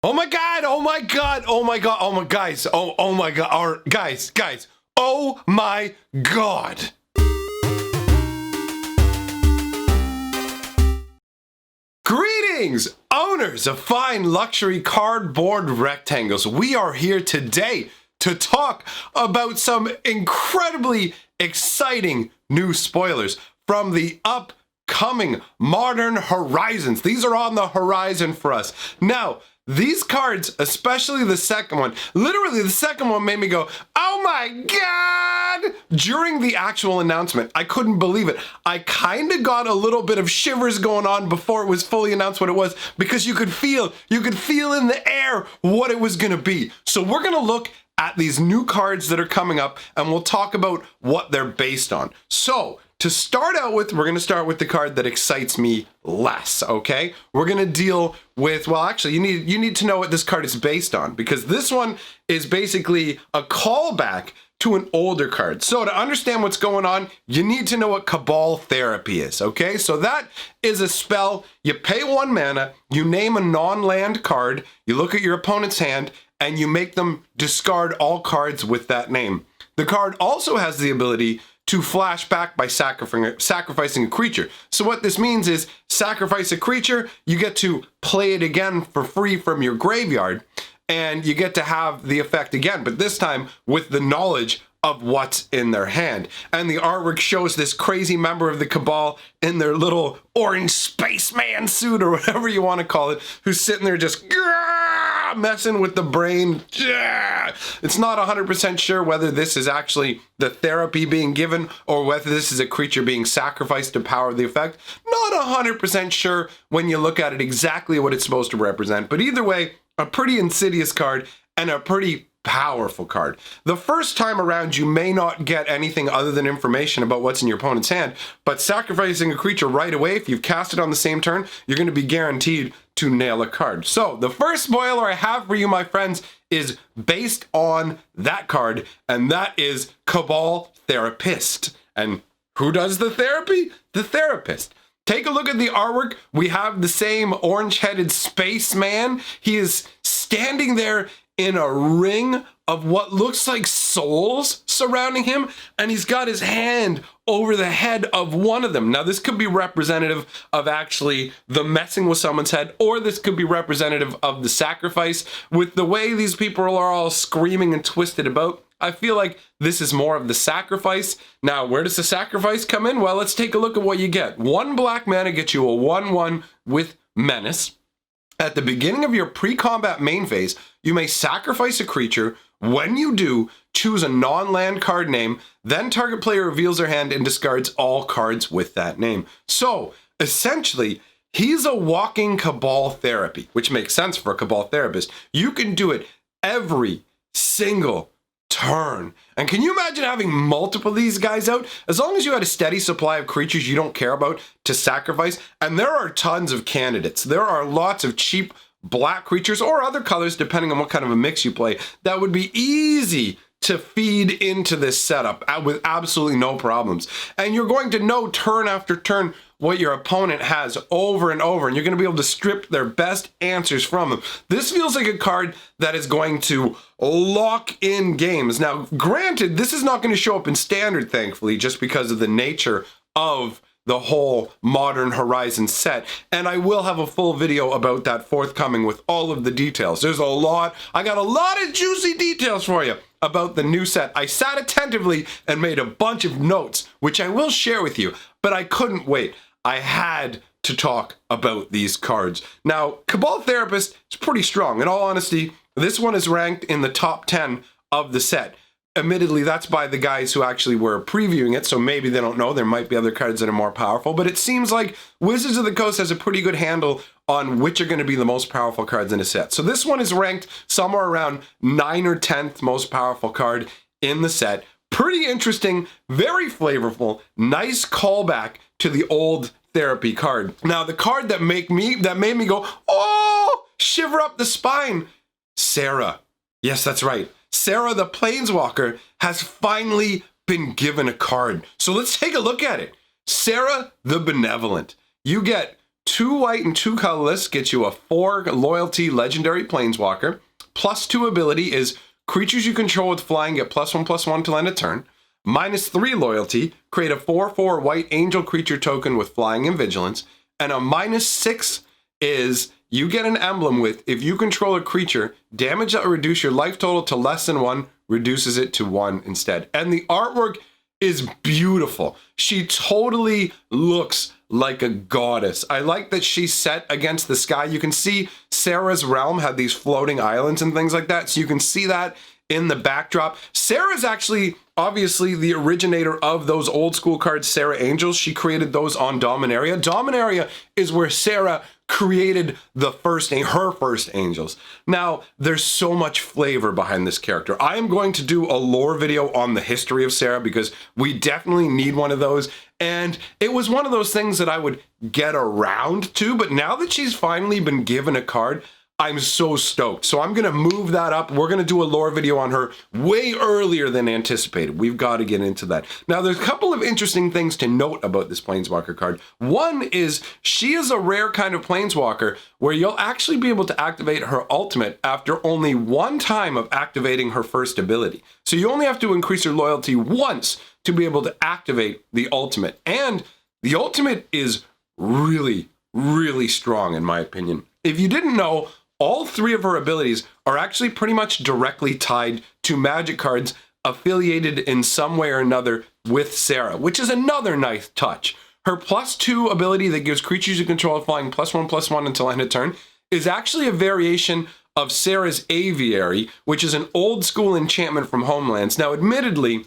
Oh my god, oh my god, oh my god, oh my guys, oh my god, guys, oh my god. Greetings, owners of fine luxury cardboard rectangles. We are here today to talk about some incredibly exciting new spoilers from the upcoming Modern Horizons. These are on the horizon for us. Now, these cards, especially the second one, literally the second one made me go, oh my god! During the actual announcement, I couldn't believe it. I kind of got a little bit of shivers going on before it was fully announced what it was, because you could feel in the air what it was gonna be. So we're gonna look at these new cards that are coming up, and we'll talk about what they're based on. So, to start out with, we're going to start with the card that excites me less, okay? We're going to deal with, well, actually, you need to know what this card is based on, because this one is basically a callback to an older card. So to understand what's going on, you need to know what Cabal Therapy is, okay? So that is a spell. You pay 1 mana, you name a non-land card, you look at your opponent's hand, and you make them discard all cards with that name. The card also has the ability to flash back by sacrificing a creature. So what this means is sacrifice a creature, you get to play it again for free from your graveyard, and you get to have the effect again, but this time with the knowledge of what's in their hand. And the artwork shows this crazy member of the Cabal in their little orange spaceman suit, or whatever you want to call it, who's sitting there just messing with the brain. It's not 100% sure whether this is actually the therapy being given or whether this is a creature being sacrificed to power the effect. Not 100% sure when you look at it exactly what it's supposed to represent, but either way, a pretty insidious card and a pretty powerful card. The first time around, you may not get anything other than information about what's in your opponent's hand, but sacrificing a creature right away, if you've cast it on the same turn, you're going to be guaranteed to nail a card. So the first spoiler I have for you, my friends, is based on that card, and that is Cabal Therapist. And who does the therapy? The therapist. Take a look at the artwork. We have the same orange-headed spaceman. He is standing there in a ring of what looks like souls surrounding him, and he's got his hand over the head of one of them. Now, this could be representative of actually the messing with someone's head, or this could be representative of the sacrifice. With the way these people are all screaming and twisted about, I feel like this is more of the sacrifice. Now, where does the sacrifice come in? Well, let's take a look at what you get. 1 black mana gets you a 1/1 with Menace. At the beginning of your pre-combat main phase, you may sacrifice a creature. When you do, choose a non-land card name, then target player reveals their hand and discards all cards with that name. So, essentially, he's a walking Cabal Therapy, which makes sense for a Cabal Therapist. You can do it every single turn. And can you imagine having multiple of these guys out? As long as you had a steady supply of creatures you don't care about to sacrifice, and there are tons of candidates. There are lots of cheap black creatures, or other colors, depending on what kind of a mix you play, that would be easy to feed into this setup with absolutely no problems. And you're going to know turn after turn what your opponent has over and over, and you're going to be able to strip their best answers from them. This feels like a card that is going to lock in games. Now, granted, this is not going to show up in Standard, thankfully, just because of the nature of the whole Modern Horizon set, and I will have a full video about that forthcoming with all of the details. I got a lot of juicy details for you about the new set. I sat attentively and made a bunch of notes, which I will share with you, but I couldn't wait. I had to talk about these cards. Now, Cabal Therapist is pretty strong. In all honesty, this one is ranked in the top 10 of the set. Admittedly, that's by the guys who actually were previewing it, so maybe they don't know. There might be other cards that are more powerful, but it seems like Wizards of the Coast has a pretty good handle on which are going to be the most powerful cards in a set. So this one is ranked somewhere around 9th or 10th most powerful card in the set. Pretty interesting, very flavorful, nice callback to the old therapy card. Now, the card that made me go, oh, shiver up the spine, Sarah. Yes, that's right. Sarah the Planeswalker has finally been given a card. So let's take a look at it. Sarah the Benevolent. You get 2 white and 2 colorless gets you a 4 loyalty legendary planeswalker. +2 ability is creatures you control with flying get +1/+1 till end of turn. -3 loyalty, create a 4/4 white angel creature token with flying and vigilance. And a -6 is you get an emblem with, if you control a creature, damage that will reduce your life total to less than 1 reduces it to 1 instead. And the artwork is beautiful. She totally looks like a goddess. I like that she's set against the sky. You can see Sarah's realm had these floating islands and things like that. So you can see that in the backdrop. Sarah's actually obviously the originator of those old school cards, Sarah Angels. She created those on Dominaria. Dominaria is where Sarah created her first angels. Now, there's so much flavor behind this character. I am going to do a lore video on the history of Sarah because we definitely need one of those. And it was one of those things that I would get around to, but now that she's finally been given a card, I'm so stoked. So I'm gonna move that up. We're gonna do a lore video on her way earlier than anticipated. We've got to get into that. Now, there's a couple of interesting things to note about this Planeswalker card. One is she is a rare kind of Planeswalker where you'll actually be able to activate her ultimate after only 1 time of activating her first ability. So you only have to increase her loyalty once to be able to activate the ultimate. And the ultimate is really, really strong in my opinion. If you didn't know, all 3 of her abilities are actually pretty much directly tied to Magic cards affiliated in some way or another with Sarah, which is another nice touch. Her +2 ability that gives creatures you control flying +1/+1 until end of turn is actually a variation of Sarah's Aviary, which is an old school enchantment from Homelands. Now, admittedly,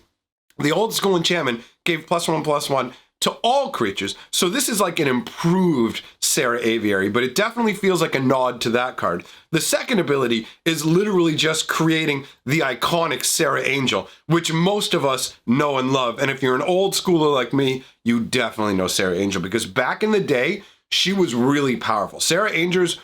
the old school enchantment gave +1/+1 to all creatures. So this is like an improved Sarah Aviary, but it definitely feels like a nod to that card. The second ability is literally just creating the iconic Sarah Angel, which most of us know and love. And if you're an old schooler like me, you definitely know Sarah Angel because back in the day, she was really powerful. Sarah Angels,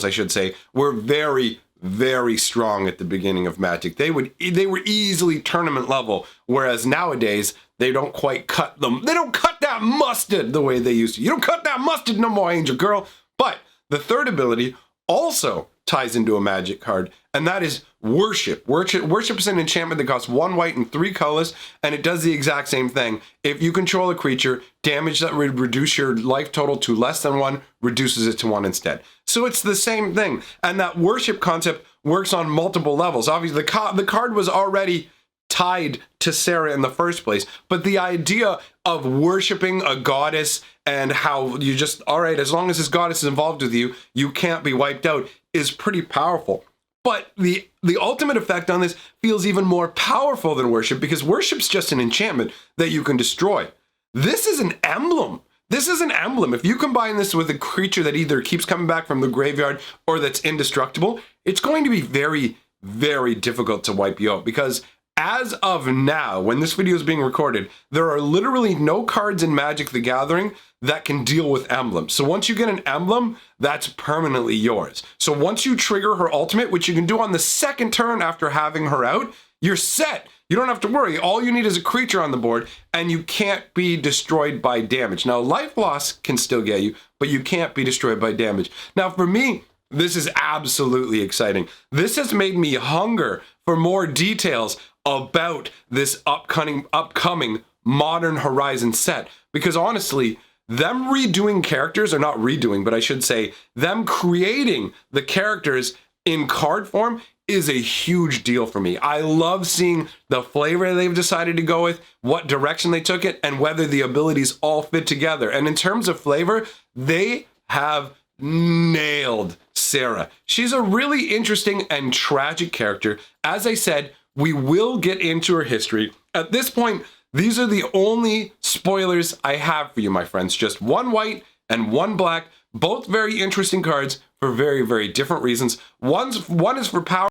I should say, were very, very strong at the beginning of Magic. They were easily tournament level, whereas nowadays they don't quite cut them. They don't cut that mustard the way they used to. You don't cut that mustard no more, Angel Girl. But the third ability also ties into a Magic card, and that is Worship. Worship is an enchantment that costs 1 white and 3 colors, and it does the exact same thing. If you control a creature, damage that would reduce your life total to less than 1 reduces it to 1 instead. So it's the same thing, and that Worship concept works on multiple levels. Obviously, the card was already tied to Sarah in the first place, but the idea of worshiping a goddess and how you just, all right, as long as this goddess is involved with you, you can't be wiped out is pretty powerful. But the ultimate effect on this feels even more powerful than Worship because Worship's just an enchantment that you can destroy. This is an emblem. This is an emblem. If you combine this with a creature that either keeps coming back from the graveyard or that's indestructible, it's going to be very, very difficult to wipe you out because as of now, when this video is being recorded, there are literally no cards in Magic the Gathering that can deal with emblems. So once you get an emblem, that's permanently yours. So once you trigger her ultimate, which you can do on the second turn after having her out, you're set. You don't have to worry. All you need is a creature on the board, and you can't be destroyed by damage. Now, life loss can still get you, but you can't be destroyed by damage. Now, for me, this is absolutely exciting. This has made me hunger for more details about this upcoming Modern Horizon set. Because honestly, them redoing characters, or not redoing, but I should say, them creating the characters in card form is a huge deal for me. I love seeing the flavor they've decided to go with, what direction they took it, and whether the abilities all fit together. And in terms of flavor, they have nailed Sarah. She's a really interesting and tragic character. As I said, we will get into her history. At this point, these are the only spoilers I have for you, my friends. Just 1 white and 1 black, both very interesting cards for very, very different reasons. One is for power.